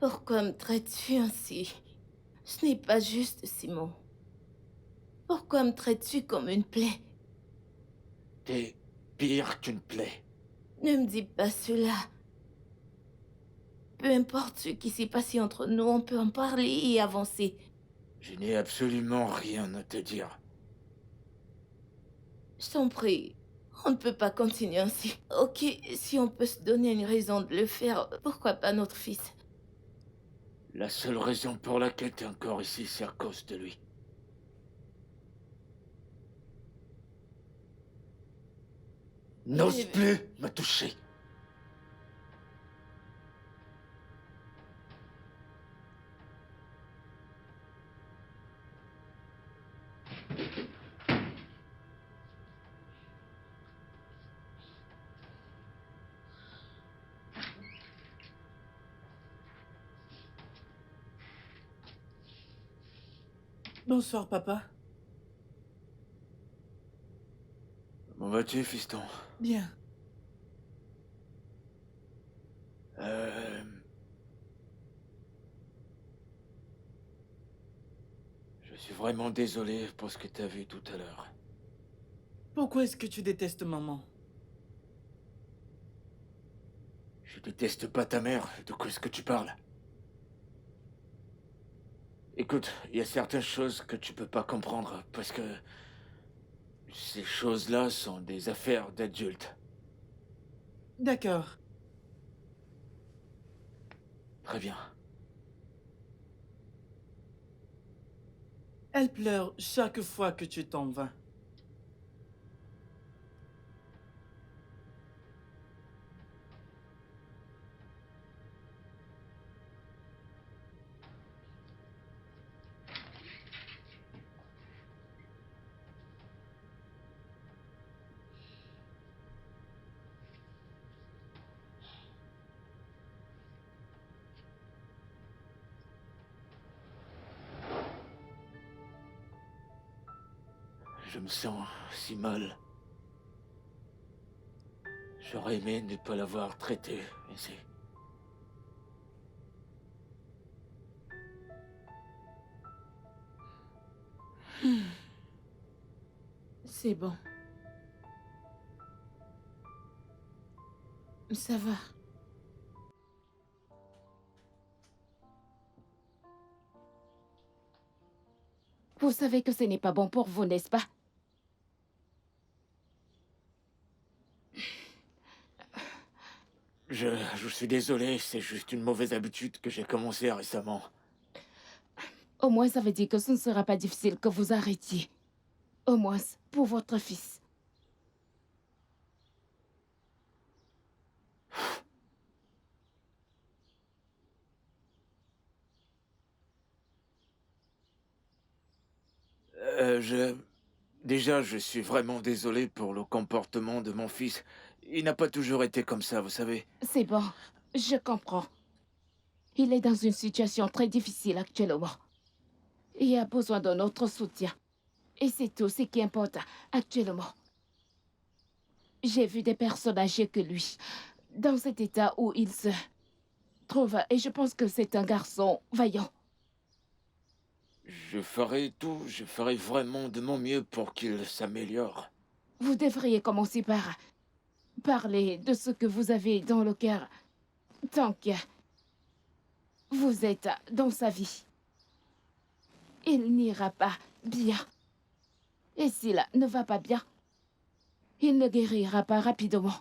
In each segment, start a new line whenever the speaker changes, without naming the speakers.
Pourquoi me traites-tu ainsi? Ce n'est pas juste, Simon. Pourquoi me traites-tu comme une plaie?
T'es pire qu'une plaie.
Ne me dis pas cela. Peu importe ce qui s'est passé entre nous, on peut en parler et avancer.
Je n'ai absolument rien à te dire.
Je t'en prie, on ne peut pas continuer ainsi. Ok, si on peut se donner une raison de le faire, pourquoi pas notre fils?
La seule raison pour laquelle t'es encore ici, c'est à cause de lui. N'ose
Mais
plus me toucher.
Bonsoir, papa.
Comment vas-tu, fiston?
Bien.
Euh... Je suis vraiment désolé pour ce que t'as vu tout à l'heure.
Pourquoi est-ce que tu détestes maman?
Je déteste pas ta mère, de quoi est-ce que tu parles? Écoute, il y a certaines choses que tu peux pas comprendre, parce que ces choses-là sont des affaires d'adultes.
D'accord.
Très bien.
Elle pleure chaque fois que tu t'en vas.
Je me sens si mal. J'aurais aimé ne pas l'avoir traité ainsi.
c'est bon. Ça va. Vous savez que ce n'est pas bon pour vous, n'est-ce pas?
Je suis désolé, c'est juste une mauvaise habitude que j'ai commencé récemment.
Au moins, ça veut dire que ce ne sera pas difficile que vous arrêtiez. Au moins, pour votre fils.
Euh, je... Déjà, je suis vraiment désolé pour le comportement de mon fils. Il n'a pas toujours été comme ça, vous savez.
C'est bon, je comprends. Il est dans une situation très difficile actuellement. Il a besoin de notre soutien. Et c'est tout ce qui importe actuellement. J'ai vu des personnes âgées que lui, dans cet état où il se trouve, et je pense que c'est un garçon vaillant.
Je ferai tout, je ferai vraiment de mon mieux pour qu'il s'améliore.
Vous devriez commencer par parler de ce que vous avez dans le cœur, tant que vous êtes dans sa vie. Il n'ira pas bien. Et s'il ne va pas bien, il ne guérira pas rapidement.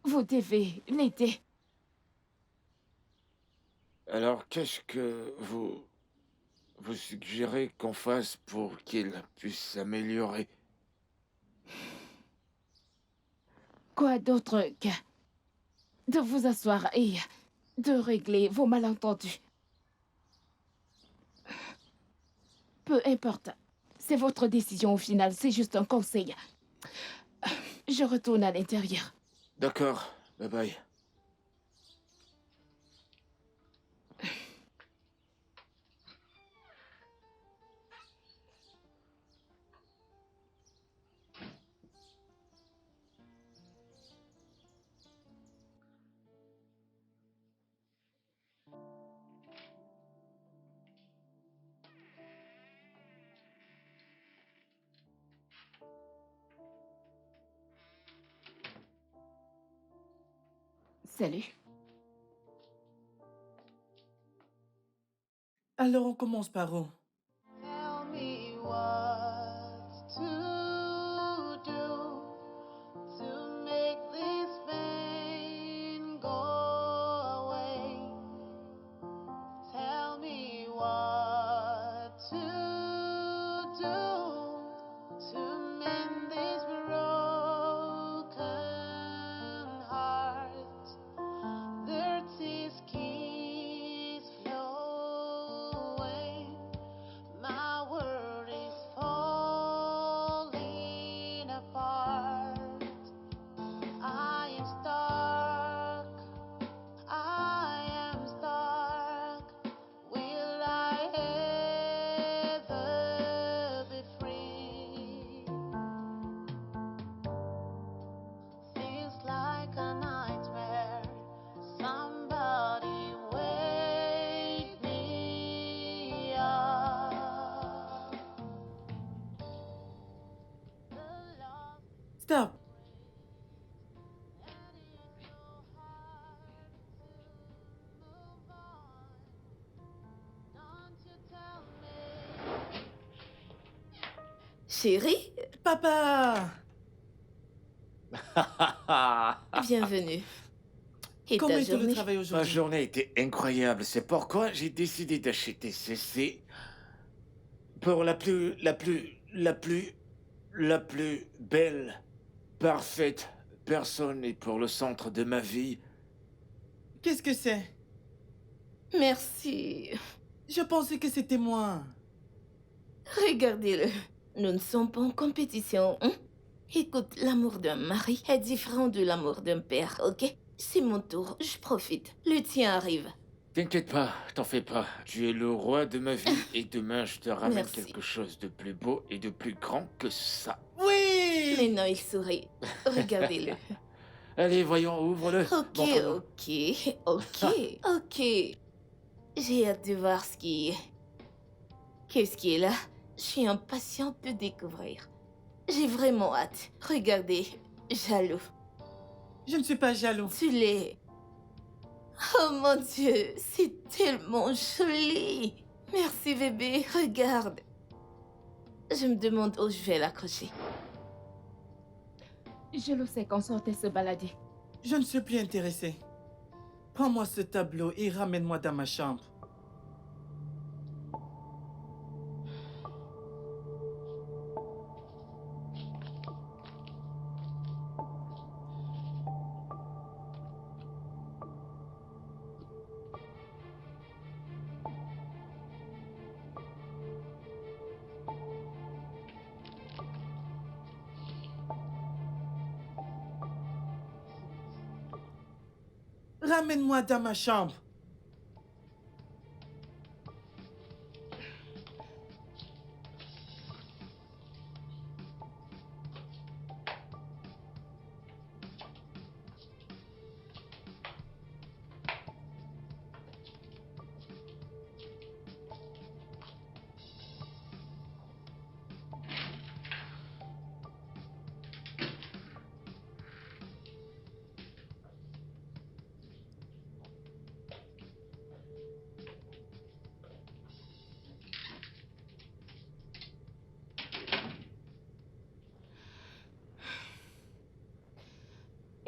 Vous devez l'aider.
Alors, qu'est-ce que vous suggérez qu'on fasse pour qu'il puisse s'améliorer?
Quoi d'autre que de vous asseoir et de régler vos malentendus. Peu importe. C'est votre décision au final, c'est juste un conseil. Je retourne à l'intérieur.
D'accord, bye bye.
Salut.
Alors on commence par où?
Tell me what to do to make this pain go away. Tell me what to do to mend this broken heart. Dirty keys flowing. My world is falling apart. I am stuck. I am stuck. Will I ever be free? Feels like a nightmare. Somebody wake me up. The love
Stop!
and it's so hard to move on. Don't you tell me.
Chérie,
Papa!
bienvenue. Et
Comment
ta
était le
journée?
travail
Ma
aujourd'hui?
journée était incroyable. C'est pourquoi j'ai décidé d'acheter ceci pour la plus belle, parfaite personne et pour le centre de ma vie.
Qu'est-ce que c'est?
Merci.
Je pensais que c'était moi.
Regardez-le. Nous ne sommes pas en compétition, hein? Écoute, l'amour d'un mari est différent de l'amour d'un père, ok? C'est mon tour, je profite. Le tien arrive.
T'inquiète pas, t'en fais pas. Tu es le roi de ma vie et demain je te ramène
Merci.
quelque chose de plus beau et de plus grand que ça.
Oui!
Maintenant, il sourit. Regardez-le.
Allez, voyons, ouvre-le.
Ok,
Montre-nous.
ok. J'ai hâte de voir ce qui est. Qu'est-ce qui est là? Je suis impatiente de découvrir. J'ai vraiment hâte. Regardez, jaloux.
Je ne suis pas jaloux.
Tu l'es. Oh mon Dieu, c'est tellement joli. Merci bébé, regarde. Je me demande où je vais l'accrocher.
Je le sais qu'on sortait se balader.
Je ne suis plus intéressé. Prends-moi ce tableau et ramène-moi dans ma chambre. Ramène-moi dans ma chambre.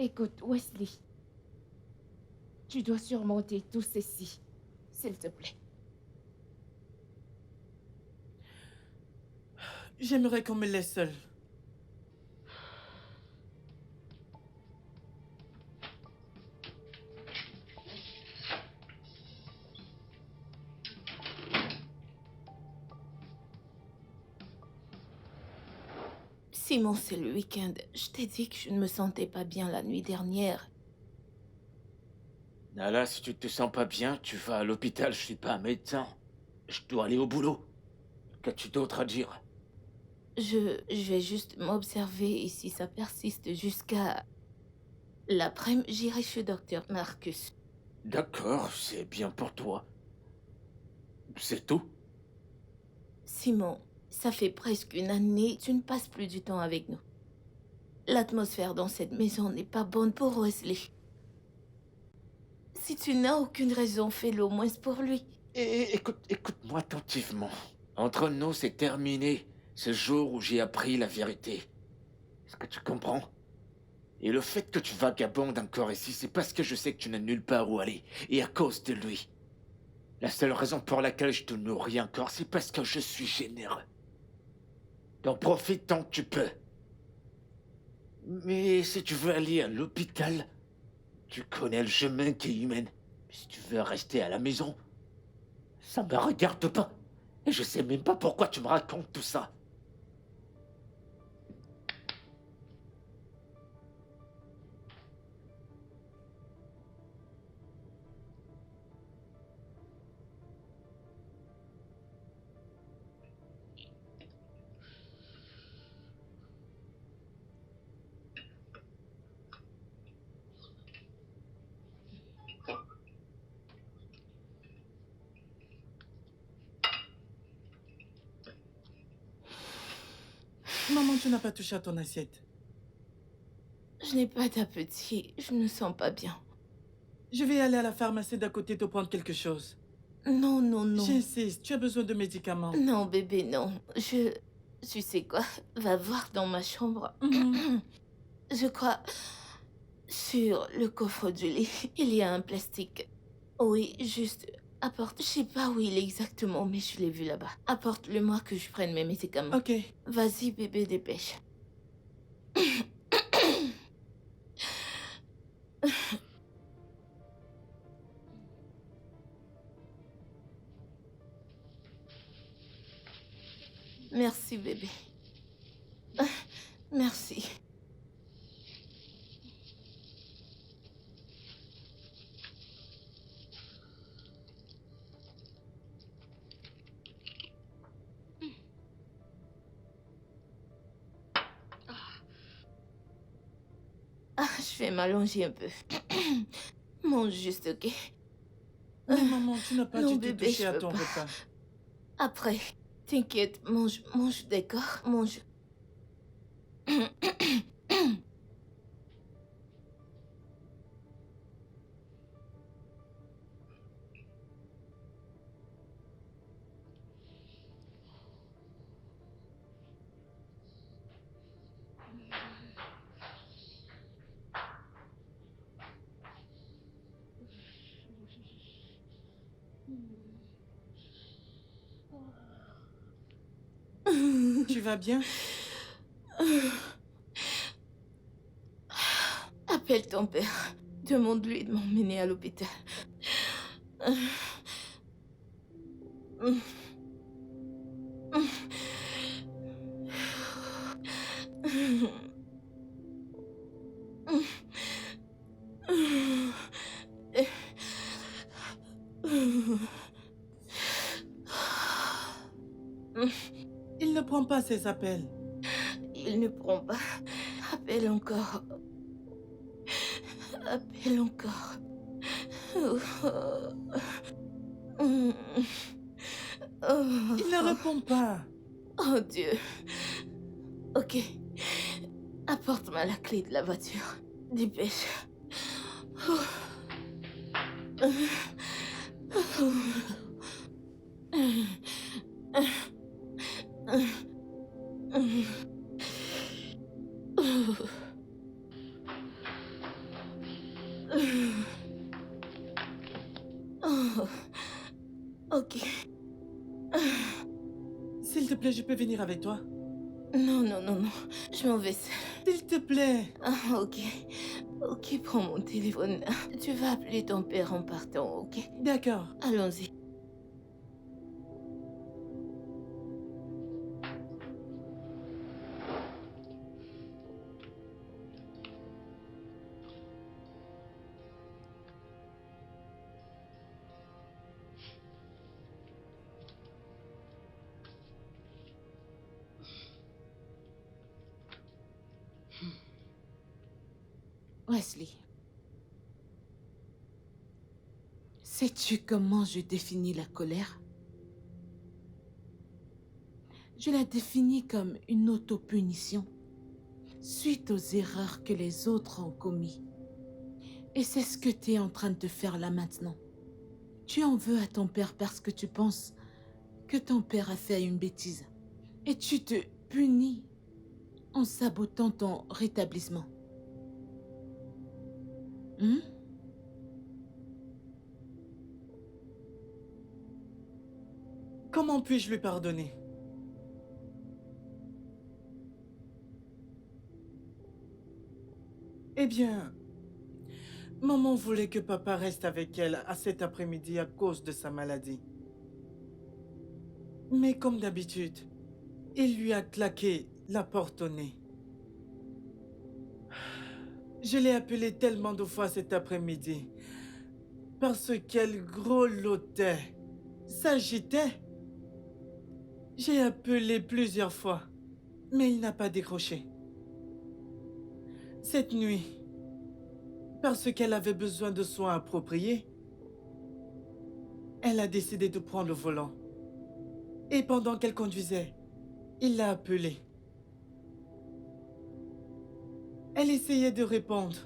Écoute, Wesley. Tu dois surmonter tout ceci. S'il te plaît.
J'aimerais qu'on me laisse seul.
Simon, c'est le week-end. Je t'ai dit que je ne me sentais pas bien la nuit dernière.
Nala, si tu te sens pas bien, tu vas à l'hôpital. Je suis pas un médecin. Je dois aller au boulot. Qu'as-tu d'autre à dire?
Je vais juste m'observer et si ça persiste jusqu'à l'après-midi, j'irai chez docteur Marcus.
D'accord, c'est bien pour toi. C'est tout?
Simon, ça fait presque une année, tu ne passes plus du temps avec nous. L'atmosphère dans cette maison n'est pas bonne pour Wesley. Si tu n'as aucune raison, fais-le au moins pour lui.
Et écoute-moi attentivement. Entre nous, c'est terminé. Ce jour où j'ai appris la vérité. Est-ce que tu comprends? Et le fait que tu vagabondes encore ici, c'est parce que je sais que tu n'as nulle part où aller. Et à cause de lui. La seule raison pour laquelle je te nourris encore, c'est parce que je suis généreux. Donc profite tant que tu peux. Mais si tu veux aller à l'hôpital, tu connais le chemin qui y mène. Mais si tu veux rester à la maison, ça me regarde pas. Et je sais même pas pourquoi tu me racontes tout ça.
Maman, tu n'as pas touché à ton assiette.
Je n'ai pas d'appétit. Je ne me sens pas bien.
Je vais aller à la pharmacie d'à côté te prendre quelque chose.
Non, non, non.
J'insiste, tu as besoin de médicaments.
Non, bébé, non. Tu sais quoi? Va voir dans ma chambre.
Mhm.
Je crois... Sur le coffre du lit, il y a un plastique. Oui, juste... Apporte... Je sais pas où il est exactement, mais je l'ai vu là-bas. Apporte-le-moi que je prenne mes médicaments.
Ok.
Vas-y, bébé, dépêche. Merci, bébé. Merci. Ah, je vais m'allonger un peu. Mange juste, ok?
Mais maman, tu n'as pas
Non,
du tout
bébé,
touché
je
à
peux
ton
pas.
repas.
Après, t'inquiète, mange, d'accord? Mange.
Tu vas bien?
Appelle ton père. Demande-lui de m'emmener à l'hôpital.
Il ne prend pas ses appels.
Il ne prend pas. Appelle encore. Appelle encore.
Il ne répond pas.
Oh Dieu. Ok. Apporte-moi la clé de la voiture. Dépêche. Oh, ok.
S'il te plaît, je peux venir avec toi?
Non, non, non, non. Je m'en vais seule.
S'il te plaît.
Ah, ok. Ok, prends mon téléphone. Tu vas appeler ton père en partant, ok?
D'accord.
Allons-y.
Wesley, sais-tu comment je définis la colère? Je la définis comme une autopunition suite aux erreurs que les autres ont commises. Et c'est ce que tu es en train de faire là maintenant. Tu en veux à ton père parce que tu penses que ton père a fait une bêtise. Et tu te punis en sabotant ton rétablissement. Hmm?
Comment puis-je lui pardonner? Eh bien, maman voulait que papa reste avec elle à cet après-midi à cause de sa maladie. Mais comme d'habitude, il lui a claqué la porte au nez. Je l'ai appelée tellement de fois cet après-midi parce qu'elle grelottait, s'agitait. J'ai appelé plusieurs fois, mais il n'a pas décroché. Cette nuit, parce qu'elle avait besoin de soins appropriés, elle a décidé de prendre le volant. Et pendant qu'elle conduisait, il l'a appelée. Elle essayait de répondre.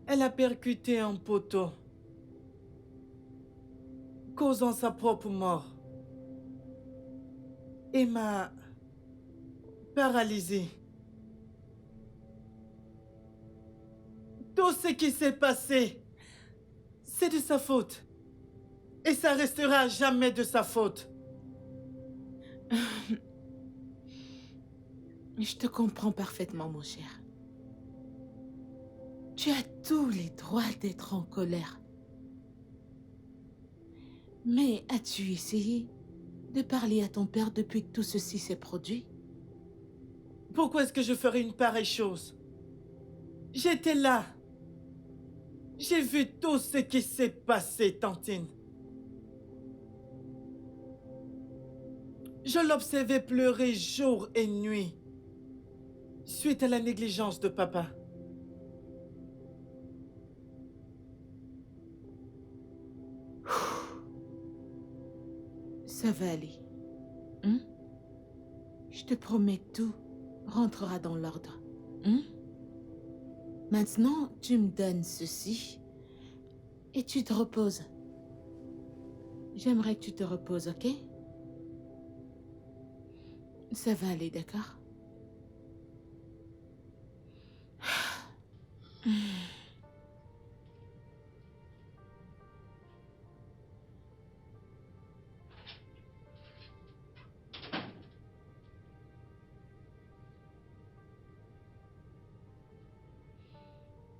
Elle a percuté un poteau, causant sa propre mort. Et m'a paralysée. Tout ce qui s'est passé, c'est de sa faute. Et ça restera jamais de sa faute.
Je te comprends parfaitement, mon cher. Tu as tous les droits d'être en colère. Mais as-tu essayé de parler à ton père depuis que tout ceci s'est produit?
Pourquoi est-ce que je ferais une pareille chose? J'étais là. J'ai vu tout ce qui s'est passé, Tantine. Je l'observais pleurer jour et nuit, suite à la négligence de papa.
Ça va aller. Hein? Je te promets que tout rentrera dans l'ordre. Hein? Maintenant, tu me donnes ceci et tu te reposes. J'aimerais que tu te reposes, ok? Ça va aller, d'accord?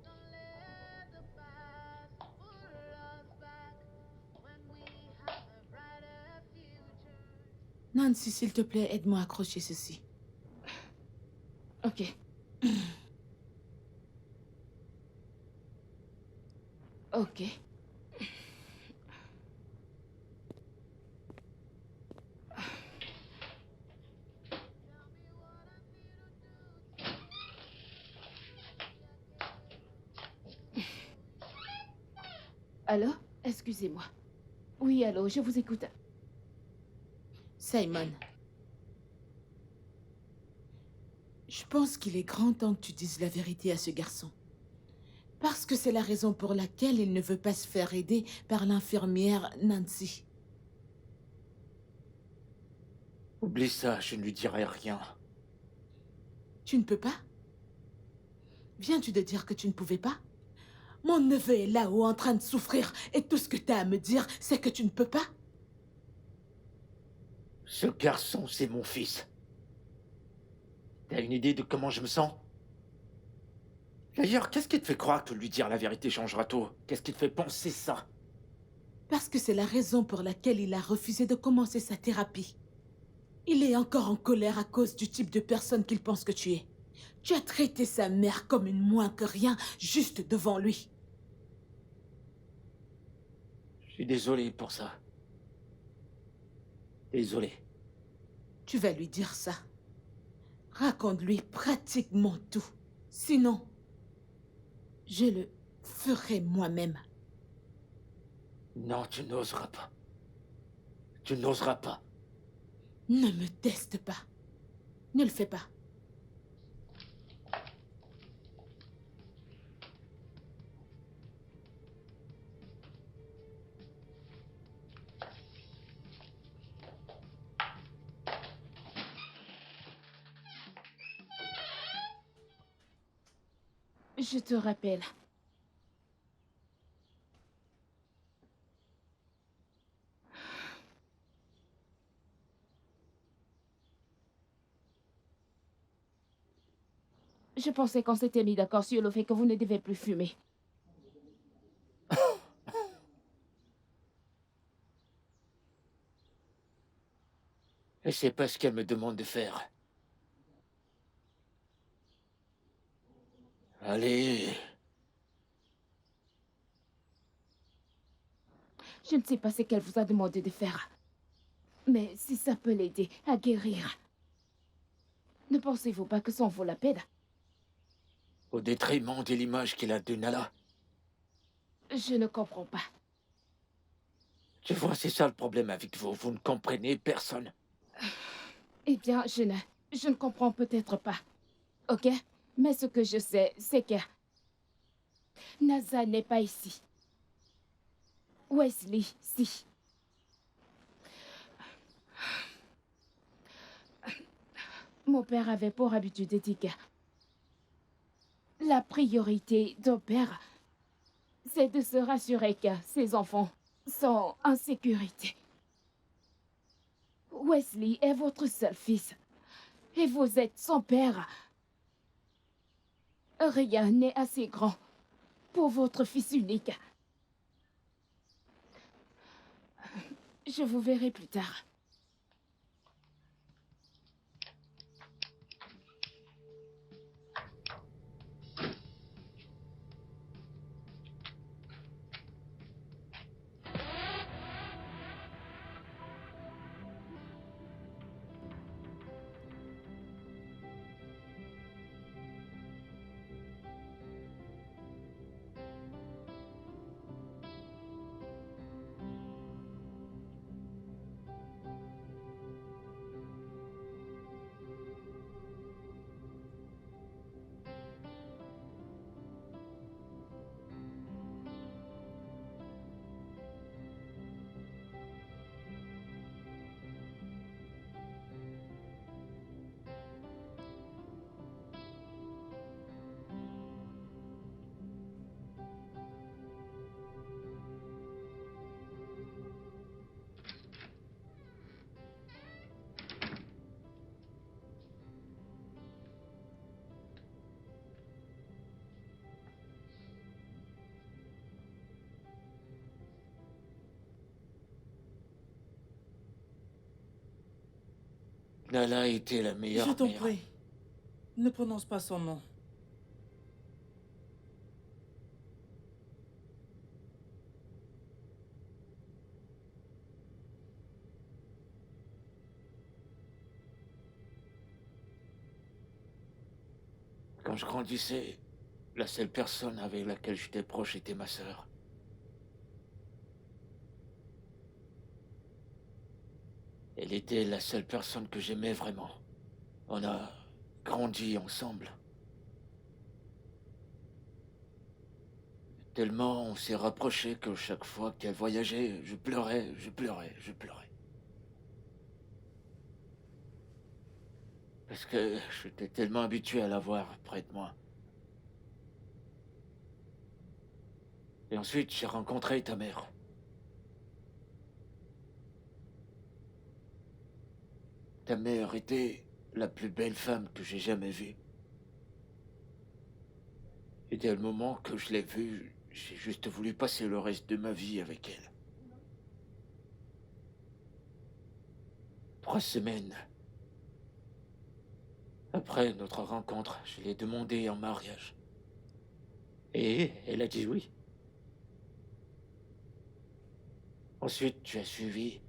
Don't let the past pull us back when we have a brighter future.
Nancy, s'il te plaît, aide-moi à accrocher ceci.
Ok. Ok. Allô? Excusez-moi. Oui, allô, je vous écoute.
Simon. Je pense qu'il est grand temps que tu dises la vérité à ce garçon. Parce que c'est la raison pour laquelle il ne veut pas se faire aider par l'infirmière Nancy.
Oublie ça, je ne lui dirai rien.
Tu ne peux pas? Viens-tu de dire que tu ne pouvais pas? Mon neveu est là-haut en train de souffrir et tout ce que tu as à me dire, c'est que tu ne peux pas?
Ce garçon, c'est mon fils. T'as une idée de comment je me sens? D'ailleurs, qu'est-ce qui te fait croire que lui dire la vérité changera tout? Qu'est-ce qui te fait penser ça?
Parce que c'est la raison pour laquelle il a refusé de commencer sa thérapie. Il est encore en colère à cause du type de personne qu'il pense que tu es. Tu as traité sa mère comme une moins que rien, juste devant lui.
Je suis désolé pour ça. Désolé.
Tu vas lui dire ça. Raconte-lui pratiquement tout. Sinon, je le ferai moi-même.
Non, tu n'oseras pas. Tu n'oseras pas.
Ne me teste pas. Ne le fais pas.
Je te rappelle. Je pensais qu'on s'était mis d'accord sur le fait que vous ne devez plus fumer.
Et c'est pas ce qu'elle me demande de faire. Allez,
Je ne sais pas ce qu'elle vous a demandé de faire. Mais si ça peut l'aider à guérir, ne pensez-vous pas que ça en vaut la peine?
au détriment de l'image qu'il a de Nala.
Je ne comprends pas.
Tu vois, c'est ça le problème avec vous. Vous ne comprenez personne.
Eh bien, je ne comprends peut-être pas. Ok? Mais ce que je sais, c'est que NASA n'est pas ici. Wesley, si. Mon père avait pour habitude de dire que la priorité d'un père, c'est de se rassurer que ses enfants sont en sécurité. Wesley est votre seul fils. Et vous êtes son père. Rien n'est assez grand pour votre fils unique. Je vous verrai plus tard.
Nala était la
Je
meilleure
t'en
mère.
prie, ne prononce pas son nom.
Quand je grandissais, la seule personne avec laquelle j'étais proche était ma sœur. Elle était la seule personne que j'aimais vraiment. On a grandi ensemble. Tellement on s'est rapprochés que chaque fois qu'elle voyageait, je pleurais, je pleurais, je pleurais. Parce que j'étais tellement habitué à la voir près de moi. Et ensuite, j'ai rencontré ta mère. Ta mère était la plus belle femme que j'ai jamais vue. Et dès le moment que je l'ai vue, j'ai juste voulu passer le reste de ma vie avec elle. 3 semaines après notre rencontre, je l'ai demandé en mariage. Et elle a dit oui. Ensuite, tu as suivi.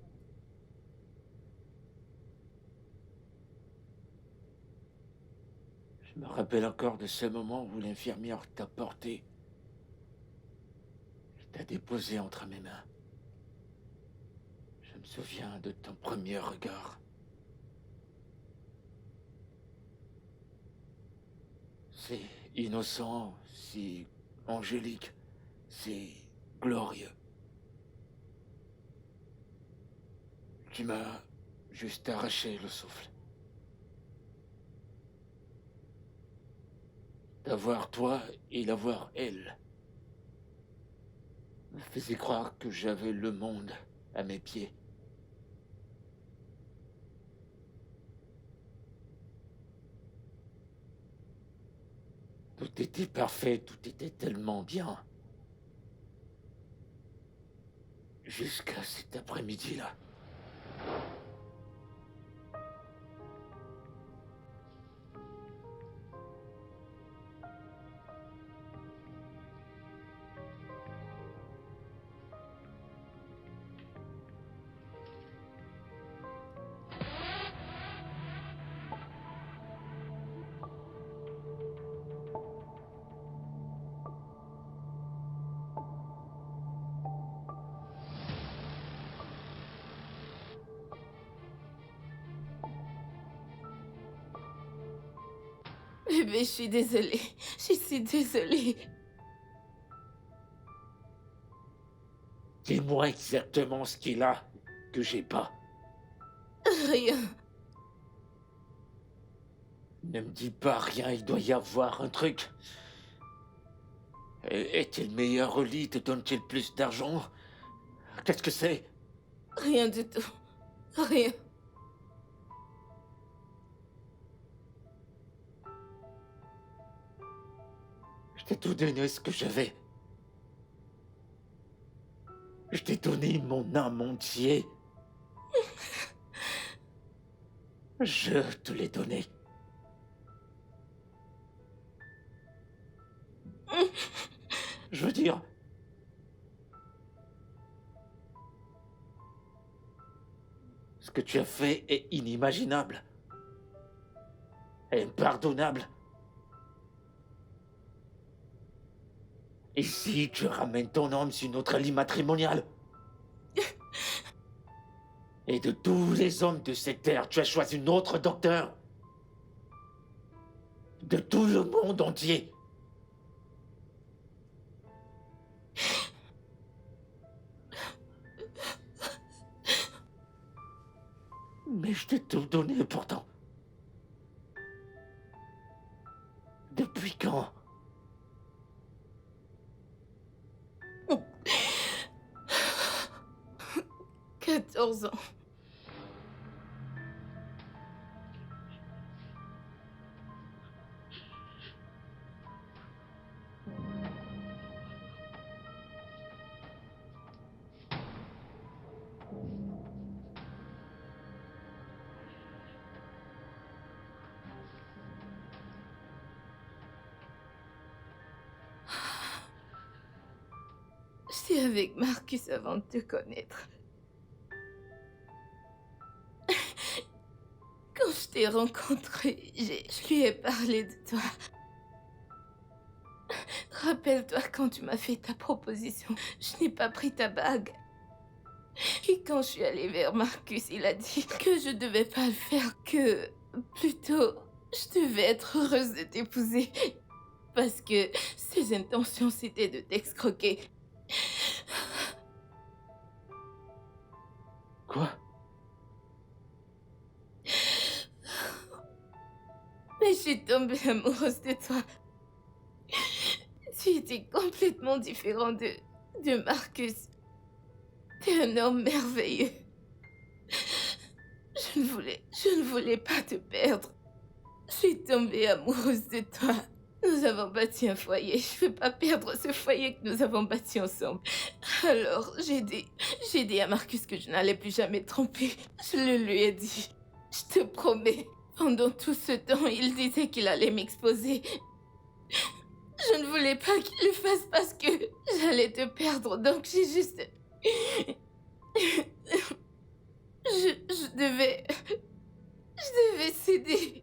Je me rappelle encore de ce moment où l'infirmière t'a porté. Je t'a déposé entre mes mains. Je me souviens de ton premier regard. C'est innocent, si angélique, c'est glorieux. Tu m'as juste arraché le souffle. D'avoir toi et d'avoir elle me faisait croire que j'avais le monde à mes pieds. Tout était parfait, tout était tellement bien. Jusqu'à cet après-midi-là.
Bébé, je suis désolée. Je suis désolée.
Dis-moi exactement ce qu'il a que j'ai pas.
Rien.
Ne me dis pas rien, il doit y avoir un truc. Est-il meilleur au lit? Te donne-t-il plus d'argent? Qu'est-ce que c'est?
Rien du tout. Rien.
Je t'ai tout donné ce que j'avais. Je t'ai donné mon âme entier. Je te l'ai donné. Je veux dire... Ce que tu as fait est inimaginable. Impardonnable. Et si tu ramènes ton homme sur notre lit matrimonial? Et de tous les hommes de cette terre, tu as choisi un autre docteur? De tout le monde entier? Mais je t'ai tout donné pourtant. Depuis quand?
14 ans. J'étais avec Marcus avant de te connaître. Quand je t'ai rencontré, je lui ai parlé de toi. Rappelle-toi quand tu m'as fait ta proposition, je n'ai pas pris ta bague. Et quand je suis allée vers Marcus, il a dit que je devais pas le faire, que plutôt je devais être heureuse de t'épouser. Parce que ses intentions c'était de t'escroquer.
Quoi?
Mais je suis tombée amoureuse de toi. Tu étais complètement différent de Marcus. T'es un homme merveilleux. Je ne voulais pas te perdre. Je suis tombée amoureuse de toi. Nous avons bâti un foyer. Je veux pas perdre ce foyer que nous avons bâti ensemble. Alors, j'ai dit à Marcus que je n'allais plus jamais te tromper. Je le lui ai dit. Je te promets. Pendant tout ce temps, il disait qu'il allait m'exposer. Je ne voulais pas qu'il le fasse parce que j'allais te perdre. Donc, j'ai juste... Je devais céder.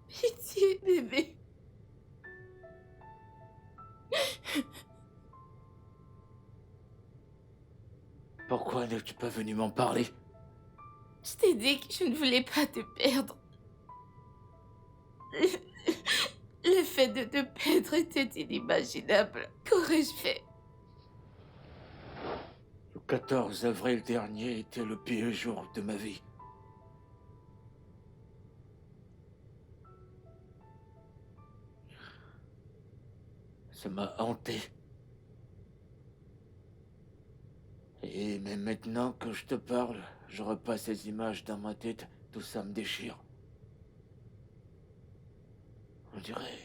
Pitié, bébé.
Pourquoi n'es-tu pas venu m'en parler?
Je t'ai dit que je ne voulais pas te perdre. Le fait de te perdre était inimaginable. Qu'aurais-je fait?
14 avril dernier était le pire jour de ma vie. Ça m'a hanté. Et même maintenant que je te parle, je repasse ces images dans ma tête, tout ça me déchire. On dirait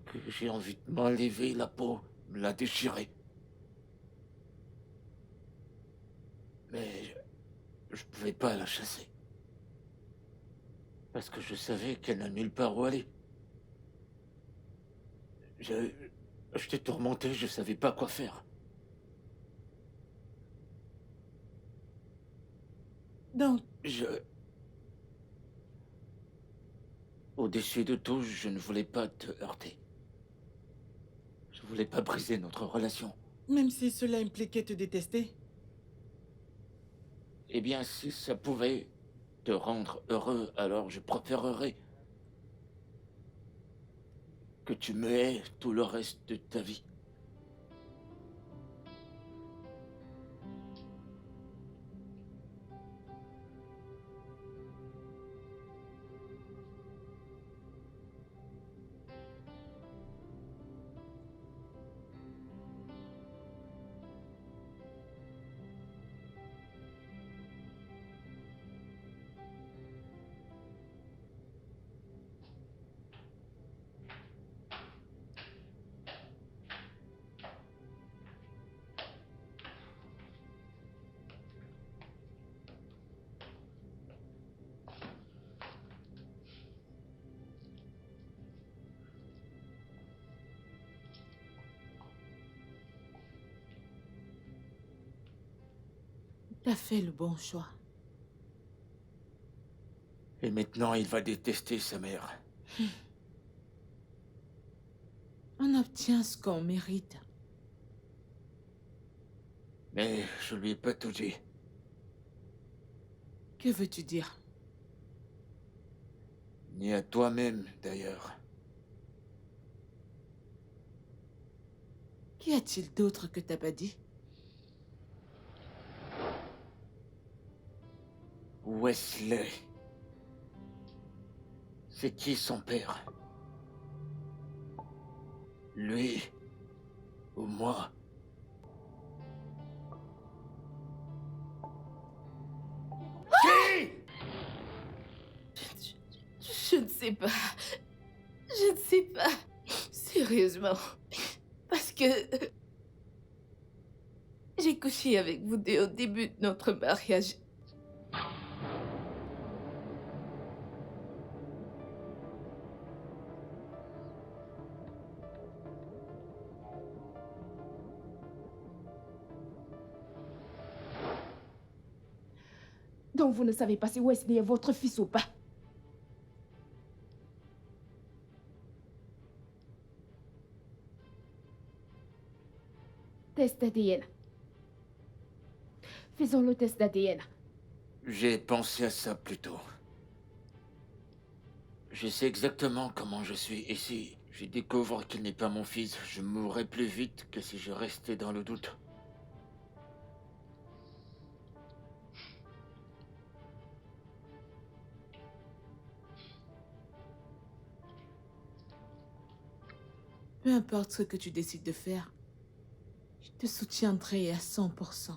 que j'ai envie de m'enlever la peau, me la déchirer. Mais je pouvais pas la chasser. Parce que je savais qu'elle n'a nulle part où aller. J'étais tourmenté, je savais pas quoi faire.
Donc,
Au-dessus de tout, je ne voulais pas te heurter. Je voulais pas briser notre relation.
même si cela impliquait te détester,
Eh bien, si ça pouvait te rendre heureux, alors je préférerais que tu me haies tout le reste de ta vie.
T'as fait le bon choix.
Et maintenant, il va détester sa mère.
On obtient ce qu'on mérite.
Mais je lui ai pas tout dit.
Que veux-tu dire?
Ni à toi-même, d'ailleurs.
Qu'y a-t-il d'autre que t'as pas dit?
Wesley. C'est qui son père? Lui ou moi? Qui?
Je ne sais pas. Je ne sais pas. Sérieusement. Parce que... J'ai couché avec vous deux au début de notre mariage.
Donc vous ne savez pas si Wesley est votre fils ou pas. Test d'ADN. Faisons le test d'ADN.
J'ai pensé à ça plus tôt. Je sais exactement comment je suis, et si je découvre qu'il n'est pas mon fils, je mourrai plus vite que si je restais dans le doute.
Peu importe ce que tu décides de faire, je te soutiendrai à 100%.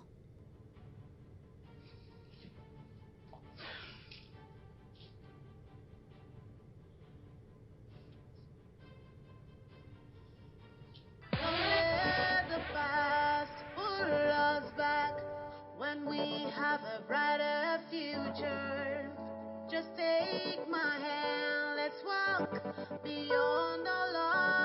Let the past pull us back when we have a brighter future. Just take my hand, let's walk beyond all obstacles.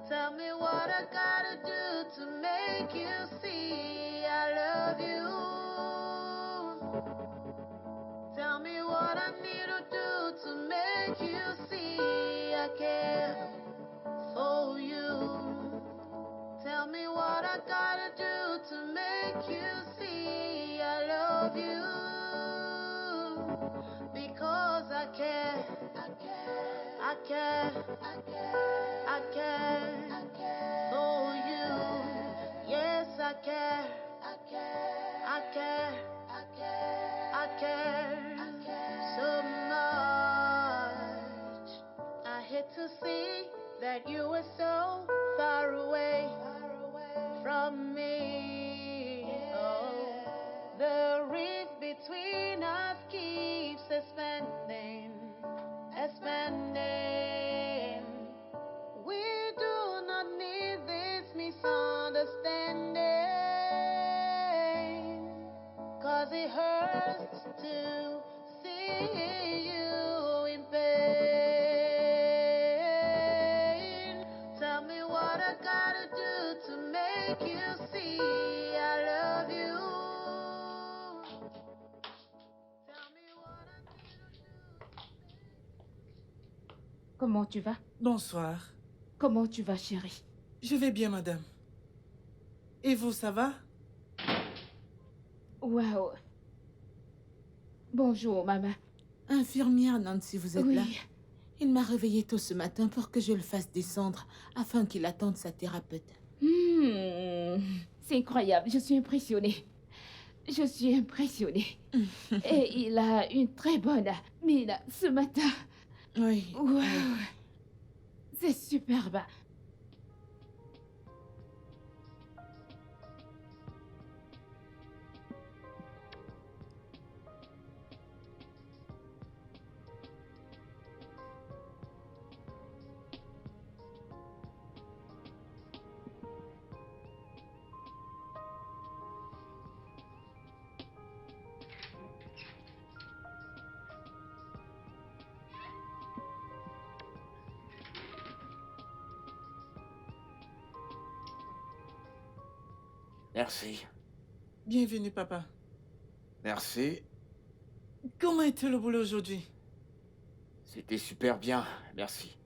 Tell me what I gotta do to make you see I love you. Tell me what I need to do to make you see I care for you. Tell me what I gotta do to make you see I love you. Because I care, I care, I care, I care, I care, I care for you.
Comment tu vas?
Bonsoir.
Comment tu vas, chérie?
Je vais bien, madame. Et vous, ça va?
Waouh. Bonjour, maman.
Infirmière Nancy, vous êtes là?
Oui.
Il m'a réveillée tôt ce matin pour que je le fasse descendre afin qu'il attende sa thérapeute.
C'est incroyable, je suis impressionnée. Je suis impressionnée. Et il a une très bonne mine ce matin.
Oui.
Waouh. C'est superbe.
Merci.
Bienvenue, papa.
Merci.
Comment était le boulot aujourd'hui?
C'était super bien. Merci.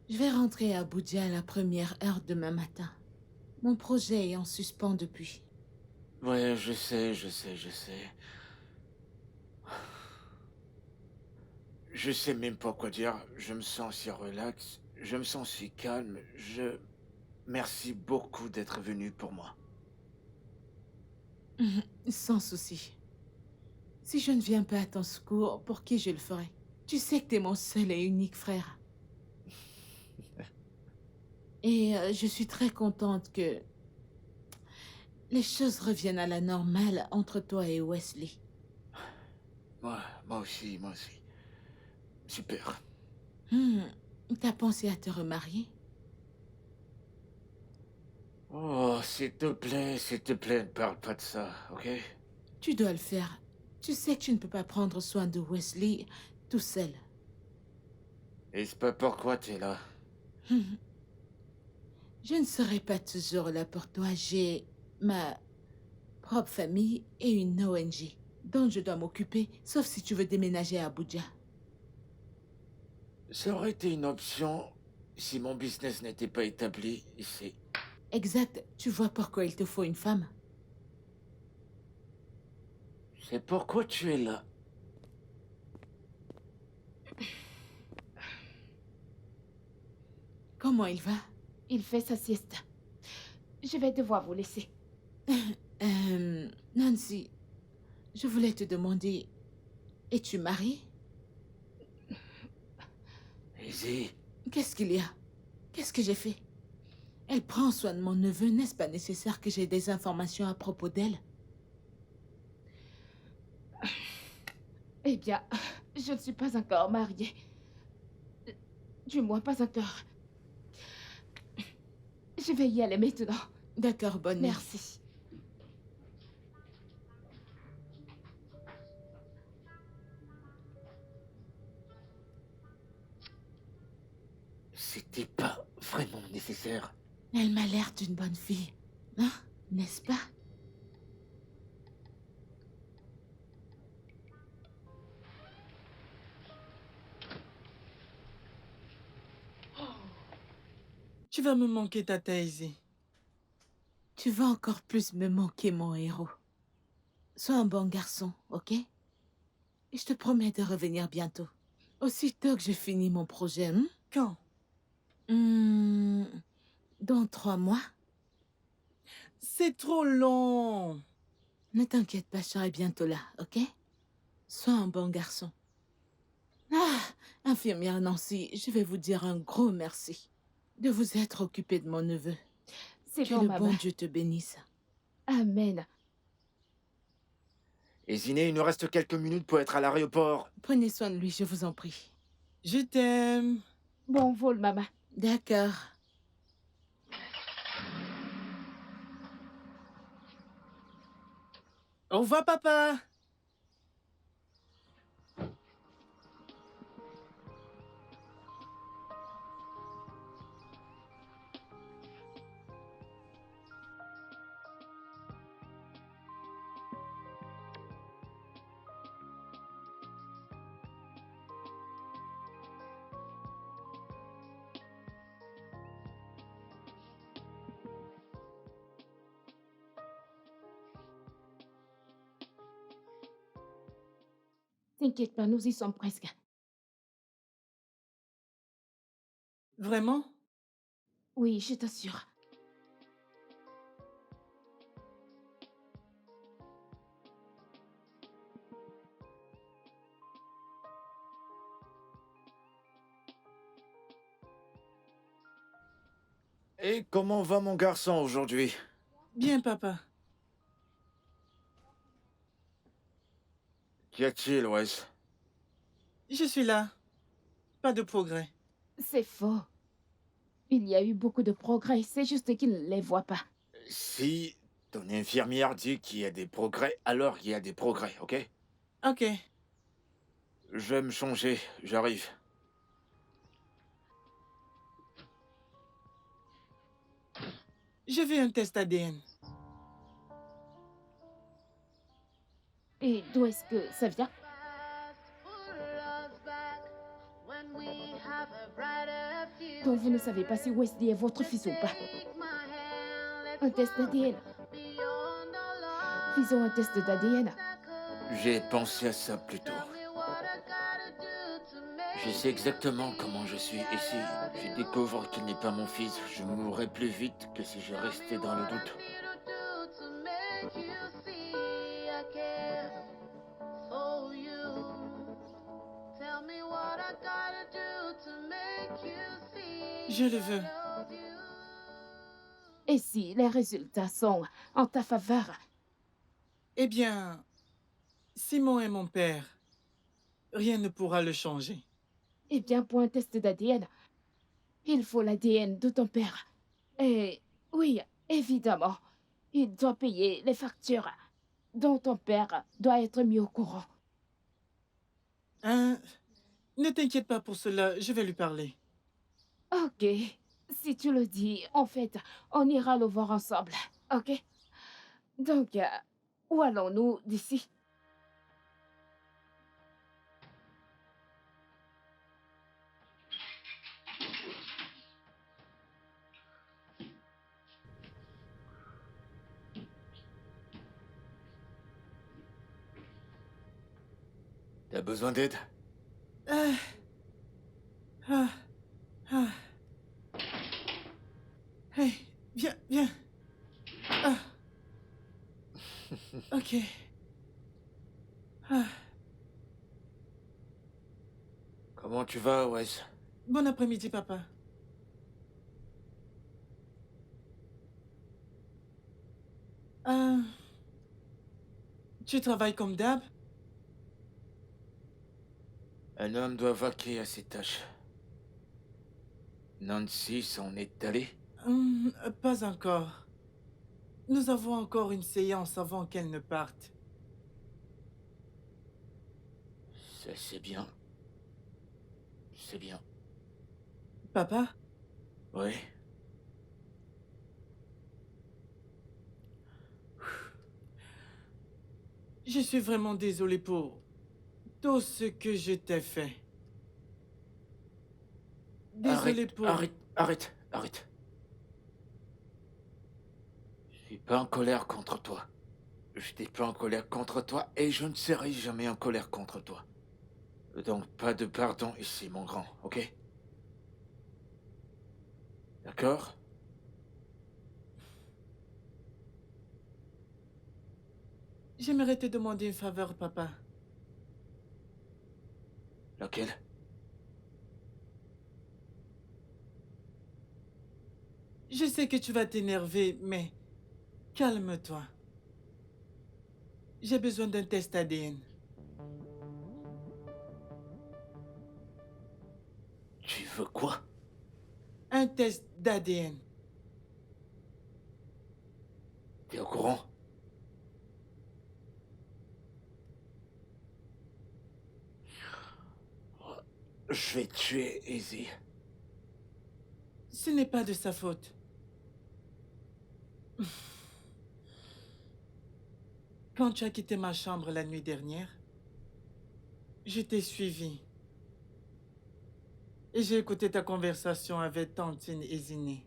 Je vais rentrer à Abuja à la première heure demain matin. Mon projet est en suspens depuis.
Ouais, je sais. Je sais même pas quoi dire. Je me sens si relax. Je me sens si calme. Merci beaucoup d'être venu pour moi.
Sans souci. Si je ne viens pas à ton secours, pour qui je le ferai? Tu sais que t'es mon seul et unique frère. Et je suis très contente que les choses reviennent à la normale entre toi et Wesley.
Moi aussi. Super.
T'as pensé à te remarier?
Oh, s'il te plaît, ne parle pas de ça, ok?
Tu dois le faire. Tu sais que tu ne peux pas prendre soin de Wesley tout seul.
Et c'est pas pourquoi t'es là.
Je ne serai pas toujours là pour toi. J'ai ma propre famille et une ONG dont je dois m'occuper, sauf si tu veux déménager à Abuja.
Ça aurait été une option si mon business n'était pas établi ici.
Exact. Tu vois pourquoi il te faut une femme?
C'est pourquoi tu es là.
Comment il va?
Il fait sa sieste. Je vais devoir vous laisser.
Nancy, je voulais te demander, es-tu mariée?
Izzy,
Qu'est-ce qu'il y a? Qu'est-ce que j'ai fait? Elle prend soin de mon neveu, n'est-ce pas nécessaire que j'ai des informations à propos d'elle?
Eh bien, je ne suis pas encore mariée. Du moins, pas encore. Je vais y aller maintenant.
D'accord, bonne nuit.
Merci.
c'était pas vraiment nécessaire.
Elle m'a l'air d'une bonne fille, hein? N'est-ce pas?
Tu vas me manquer, Tata Izzy.
Tu vas encore plus me manquer, mon héros. Sois un bon garçon, ok? Et je te promets de revenir bientôt. Aussitôt que j'ai fini mon projet, hein?
Quand?
Dans 3 mois?
C'est trop long.
Ne t'inquiète pas, je serai bientôt là, ok? Sois un bon garçon. Ah, infirmière Nancy, je vais vous dire un gros merci de vous être occupée de mon neveu.
C'est
Que
bon,
le
maman.
bon Dieu te bénisse.
Amen.
Et Ziné, il nous reste quelques minutes pour être à l'aéroport.
Prenez soin de lui, je vous en prie.
Je t'aime.
Bon vol, maman.
D'accord.
Au revoir, papa.
T'inquiète pas, nous y sommes presque.
Vraiment?
Oui, je t'assure.
Et comment va mon garçon aujourd'hui?
Bien, papa.
Qu'y a-t-il, Wes?
Je suis là. Pas de progrès.
C'est faux. Il y a eu beaucoup de progrès, c'est juste qu'ils ne les voient pas.
Si ton infirmière dit qu'il y a des progrès, alors il y a des progrès, ok?
Ok.
Je vais me changer, j'arrive.
Je veux un test ADN.
Et d'où est-ce que ça vient? Donc vous ne savez pas si Wesley est votre fils ou pas. Un test d'ADN. Faisons un test d'ADN.
J'ai pensé à ça plus tôt. Je sais exactement comment je suis, et si je découvre qu'il n'est pas mon fils, je mourrai plus vite que si je restais dans le doute.
Je le veux.
Et si les résultats sont en ta faveur?
Eh bien, Simon est mon père. Rien ne pourra le changer.
Eh bien, pour un test d'ADN, il faut l'ADN de ton père. Et oui, évidemment, il doit payer les factures dont ton père doit être mis au courant.
Hein? Ne t'inquiète pas pour cela, je vais lui parler.
Ok, si tu le dis, en fait, on ira le voir ensemble, ok? Donc, où allons-nous d'ici?
T'as besoin d'aide?
Ah, ah, ah. Hey, viens, viens. Ah. Ok. Ah.
Comment tu vas, Wes?
Bon après-midi, papa. Ah, tu travailles comme d'hab?
Un homme doit vaquer à ses tâches. Nancy s'en est allée?
Pas encore. Nous avons encore une séance avant qu'elle ne parte.
Ça, c'est bien. C'est bien.
Papa?
Oui.
Je suis vraiment désolé pour tout ce que je t'ai fait. Désolé
Arrête,
pour...
arrête, arrête, arrête. Je suis pas en colère contre toi. Je n'étais pas en colère contre toi et je ne serai jamais en colère contre toi. Donc pas de pardon ici, mon grand, ok? D'accord?
J'aimerais te demander une faveur, papa.
Laquelle?
Je sais que tu vas t'énerver, mais calme-toi. J'ai besoin d'un test ADN.
Tu veux quoi?
Un test d'ADN.
T'es au courant? Je vais tuer Izzy.
Ce n'est pas de sa faute. Quand tu as quitté ma chambre la nuit dernière, je t'ai suivi. Et j'ai écouté ta conversation avec Tantine et Ziné.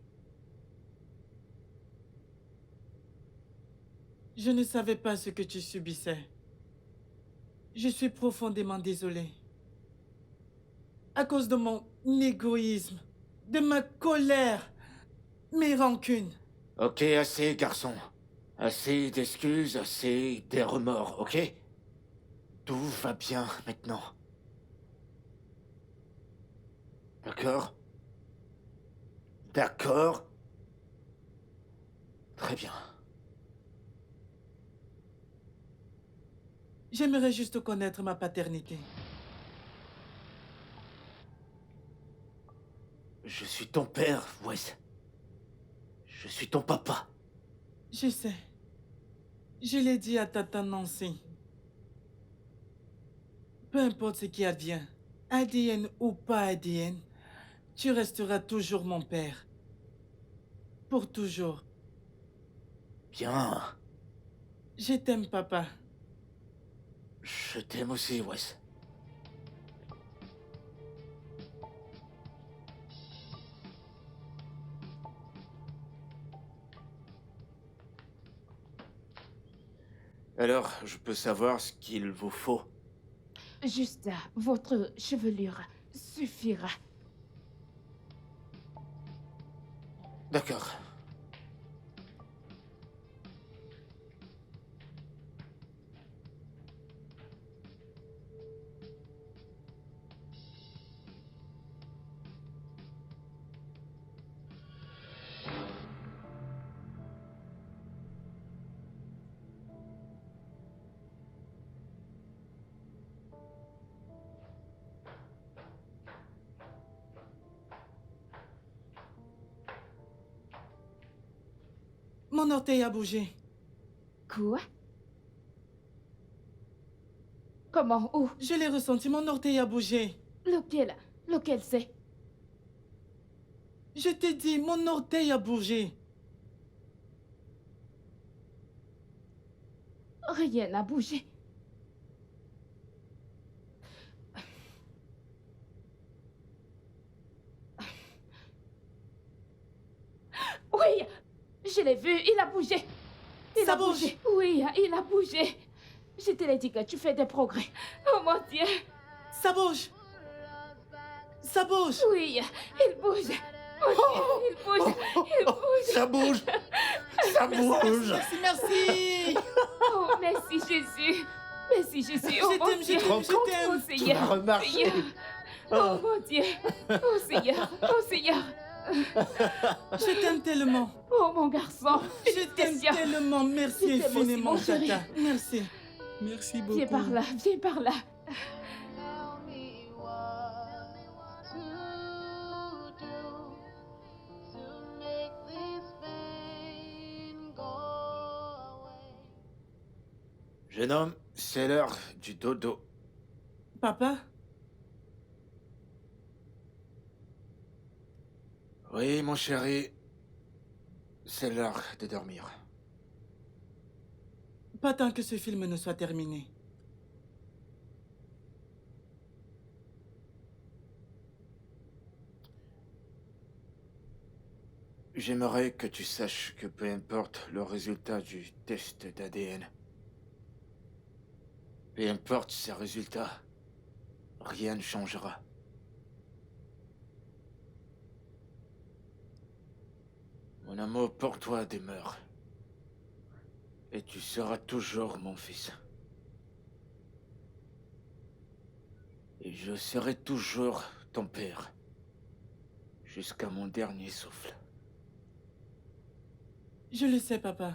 Je ne savais pas ce que tu subissais. Je suis profondément désolée. À cause de mon égoïsme, de ma colère, mes rancunes.
Ok, assez, garçon. Assez d'excuses, assez des remords, ok? Tout va bien maintenant. D'accord? D'accord? Très bien.
J'aimerais juste connaître ma paternité.
Je suis ton père, Wes. Je suis ton papa.
Je sais. Je l'ai dit à Tata Nancy. Peu importe ce qui advient, ADN ou pas ADN, tu resteras toujours mon père. Pour toujours.
Bien.
Je t'aime, papa.
Je t'aime aussi, Wes. Alors, je peux savoir ce qu'il vous faut?
Juste votre chevelure suffira.
D'accord.
Mon orteil a bougé.
Quoi? Comment? Où?
Je l'ai ressenti, mon orteil a bougé.
Lequel? Lequel c'est?
Je t'ai dit, mon orteil a bougé.
Rien n'a bougé. Oui, je l'ai vu, il a bougé. Il
Ça
a
bouge.
bougé. Oui, il a bougé. Je te l'ai dit que tu fais des progrès. Oh mon Dieu.
Ça bouge. Ça bouge.
Oui, il bouge. Oh Dieu, il bouge. Il bouge.
Ça bouge! Ça bouge!
Merci, merci.
Oh, merci Jésus. Merci Jésus. Oh
Je
mon
t'aime,
Dieu.
je t'aime, je
Oh
t'aime.
Seigneur.
Tu vas remarcher.
Seigneur. Oh mon Dieu. Oh Seigneur. Oh Seigneur.
Je t'aime tellement.
Oh mon garçon.
Je t'aime
Félicitations.
tellement. Merci
Je t'aime aussi,
infiniment,
mon chéri.
Tata. Merci. Merci beaucoup.
Viens par là, viens par là.
Tell me what to do to make this pain go away.
Jeune homme, c'est l'heure du dodo.
Papa,
Oui, mon chéri. C'est l'heure de dormir.
pas tant que ce film ne soit terminé.
J'aimerais que tu saches que peu importe le résultat du test d'ADN, peu importe ces résultats, rien ne changera. Mon amour pour toi demeure. Et tu seras toujours mon fils. Et je serai toujours ton père. Jusqu'à mon dernier souffle.
Je le sais, papa.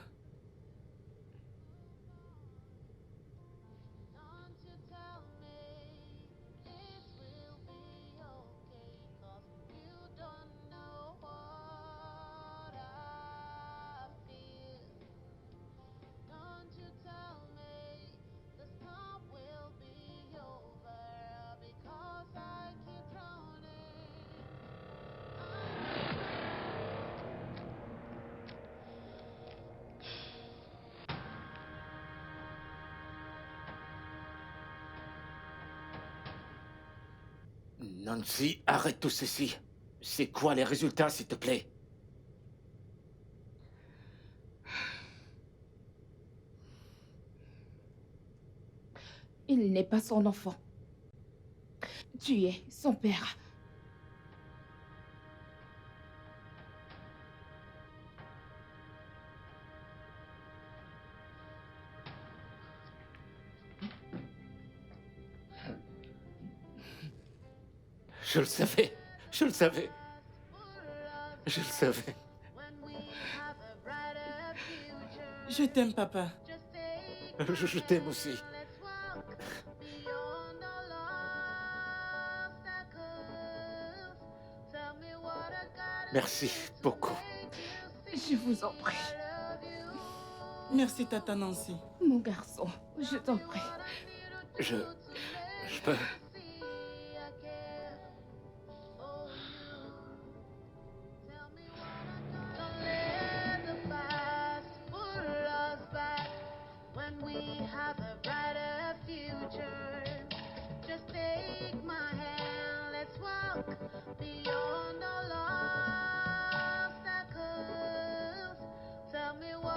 Don't you tell me it will be okay, 'cause
Nancy, arrête tout ceci. C'est quoi les résultats, s'il te plaît?
Il n'est pas son enfant. Tu es son père.
Je le savais. Je le savais. Je le savais.
Je t'aime, papa.
Je t'aime aussi. Merci beaucoup.
Je vous en prie.
Merci, Tata Nancy.
Mon garçon, je t'en prie.
Je peux...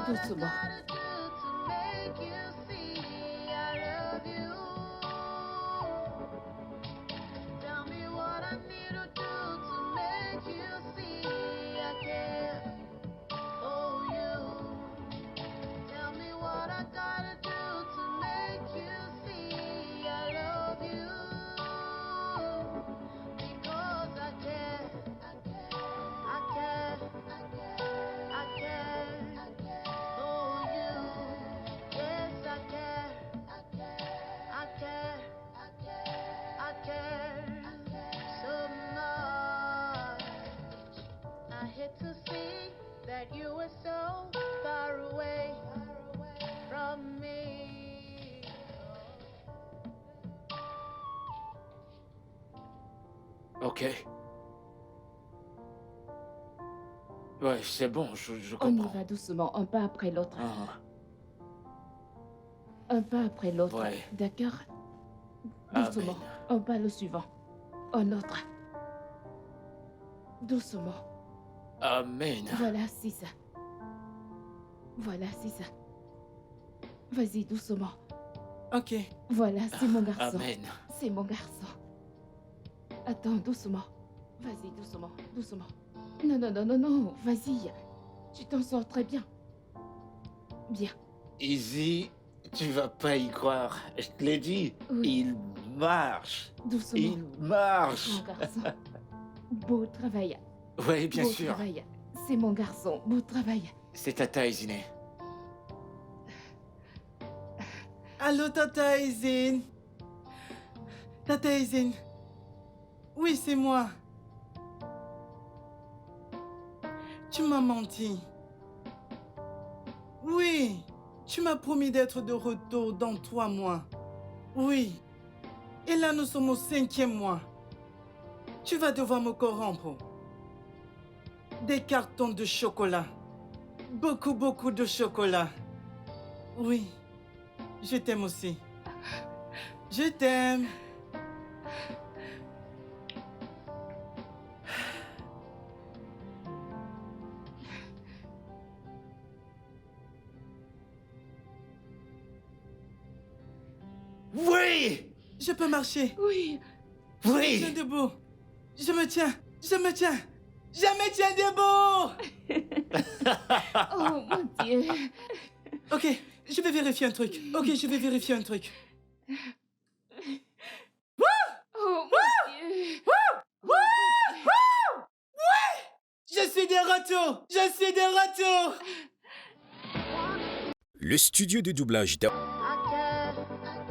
Doucement.
Ok. Ouais, c'est bon, je
On y
comprends.
va doucement, un pas après l'autre.
Ah,
Un pas après l'autre.
Ouais.
D'accord?
Amen.
Doucement. Un pas le suivant. Un autre. Doucement.
Amen.
Voilà, c'est ça. Voilà, c'est ça. Vas-y, doucement.
Ok.
Voilà, c'est mon garçon.
Amen.
C'est mon garçon. Attends, doucement. Vas-y, doucement, doucement. Non, non, non, non, non, vas-y. Tu t'en sors très bien. Bien.
Easy, tu vas pas y croire. Je te l'ai dit.
Oui.
Il marche.
Doucement.
Il marche.
Mon garçon. Beau travail.
Oui, bien
Beau
sûr.
travail. C'est mon garçon. Beau travail.
C'est Tata Izine.
Allô, Tata Izine. Tata Izine. Oui, c'est moi. Tu m'as menti. Oui, tu m'as promis d'être de retour dans 3 mois. Oui. Et là, nous sommes au 5e mois. Tu vas devoir me corrompre. Des cartons de chocolat. Beaucoup, beaucoup de chocolat. Oui. Je t'aime aussi. Je t'aime.
Oui.
Je peux marcher.
Oui.
Je me
Oui.
tiens debout. Je me tiens. Je me tiens. Je me tiens debout.
Oh, mon Dieu.
Ok, je vais vérifier un truc. Ok, je vais vérifier un truc.
Oh, mon Dieu.
Je suis de retour. Je suis de retour.
Le studio de doublage
I care.